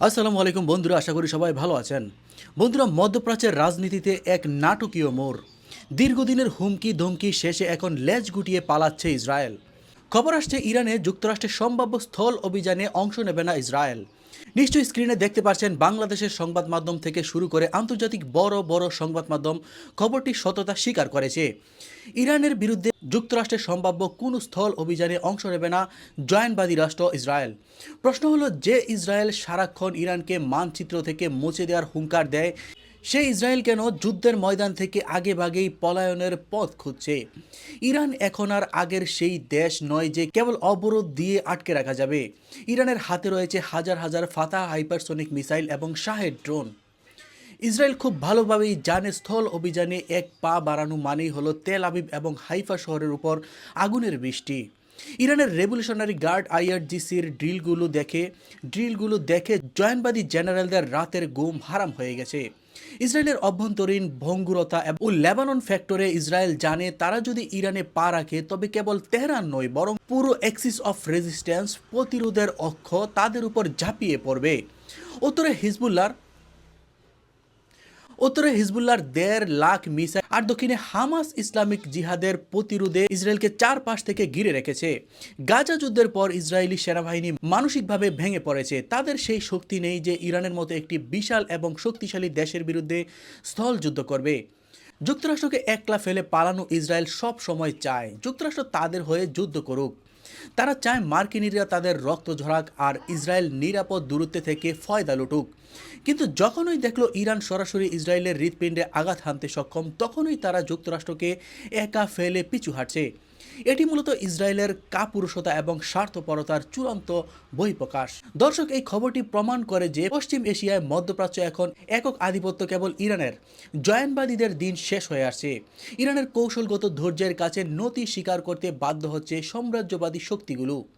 আসসালামু আলাইকুম বন্ধুরা, আশা করি সবাই ভালো আছেন। বন্ধুরা, মধ্যপ্রাচ্যের রাজনীতিতে এক নাটকীয় মোড়। দীর্ঘদিনের হুমকি ধমকি শেষে এখন লেজ গুটিয়ে পালাচ্ছে ইসরায়েল। খবর আসছে ইরানে যুক্তরাষ্ট্রের সম্ভাব্য স্থল অভিযানে অংশ নেবে না ইসরায়েল। নিশ্চয়ই স্ক্রিনে দেখতে পাচ্ছেন বাংলাদেশের সংবাদ মাধ্যম থেকে শুরু করে আন্তর্জাতিক বড় বড় সংবাদ মাধ্যম খবরটির সত্যতা স্বীকার করেছে। ইরানের বিরুদ্ধে যুক্তরাষ্ট্রের সম্ভাব্য কোনো স্থল অভিযানে অংশ নেবে না জয়নবাদী রাষ্ট্র ইসরায়েল। প্রশ্ন হলো, যে ইসরায়েল সারাক্ষণ ইরানকে মানচিত্র থেকে মুছে দেওয়ার হুঙ্কার দেয়, সেই ইসরায়েল কেন যুদ্ধের ময়দান থেকে আগেভাগেই পলায়নের পথ খুঁজছে? ইরান এখন আর আগের সেই দেশ নয় যে কেবল অবরোধ দিয়ে আটকে রাখা যাবে। ইরানের হাতে রয়েছে হাজার হাজার ফাতাহ হাইপারসোনিক মিসাইল এবং শাহেদ ড্রোন। ইসরায়েল খুব ভালোভাবেই জানে স্থল অভিযানে এক পা বাড়ানো মানেই হলো তেল আবিব এবং হাইফা শহরের উপর আগুনের বৃষ্টি। ইরানের রেভলিউশনারি গার্ড আইআরজিসির ড্রিলগুলো দেখে জয়ানবাদী জেনারেলদের রাতের ঘুম হারাম হয়ে গেছে। ইসরায়েলের অভ্যন্তরীণ ভঙ্গুরতা এবং লেবানন ফ্যাক্টরে ইসরায়েল জানে তারা যদি ইরানে পা রাখে তবে কেবল তেহরান নয়, বরং পুরো অ্যাক্সিস অফ রেজিস্ট্যান্স প্রতিরোধের অক্ষ তাদের উপর ঝাঁপিয়ে পড়বে। উত্তরে হিজবুল্লাহর 1.5 লাখ মিসাইল আর দক্ষিণে হামাস ইসলামিক জিহাদের প্রতিরোধে ইসরায়েলকে চারপাশ থেকে ঘিরে রেখেছে। গাজা যুদ্ধের পর ইসরায়েলি সেনাবাহিনী মানসিকভাবে ভেঙে পড়েছে। তাদের সেই শক্তি নেই যে ইরানের মতো একটি বিশাল এবং শক্তিশালী দেশের বিরুদ্ধে স্থল যুদ্ধ করবে। যুক্তরাষ্ট্রকে একলা ফেলে পালানো ইসরায়েল সব সময় চায় যুক্তরাষ্ট্র তাদের হয়ে যুদ্ধ করুক। তারা চায় মার্কিনিরা তাদের রক্ত ঝরাক আর ইসরায়েল নিরাপদ দূরত্বে থেকে ফয়দা লুটুক। কিন্তু যখনই দেখলো ইরান সরাসরি ইসরায়েলের হৃৎপিণ্ডে আঘাত হানতে সক্ষম, তখনই তারা যুক্তরাষ্ট্রকে একা ফেলে পিছু হাঁটছে। এটি মূলত ইসরায়েলের কাপুরুষতা এবং স্বার্থপরতার চূড়ান্ত বহিঃপ্রকাশ। দর্শক, এই খবরটি প্রমাণ করে যে পশ্চিম এশিয়ায় মধ্যপ্রাচ্য এখন একক আধিপত্য কেবল ইরানের। জয়ানবাদীদের দিন শেষ হয়ে আসছে। ইরানের কৌশলগত ধৈর্যের কাছে নতি স্বীকার করতে বাধ্য হচ্ছে সাম্রাজ্যবাদী শক্তিগুলো।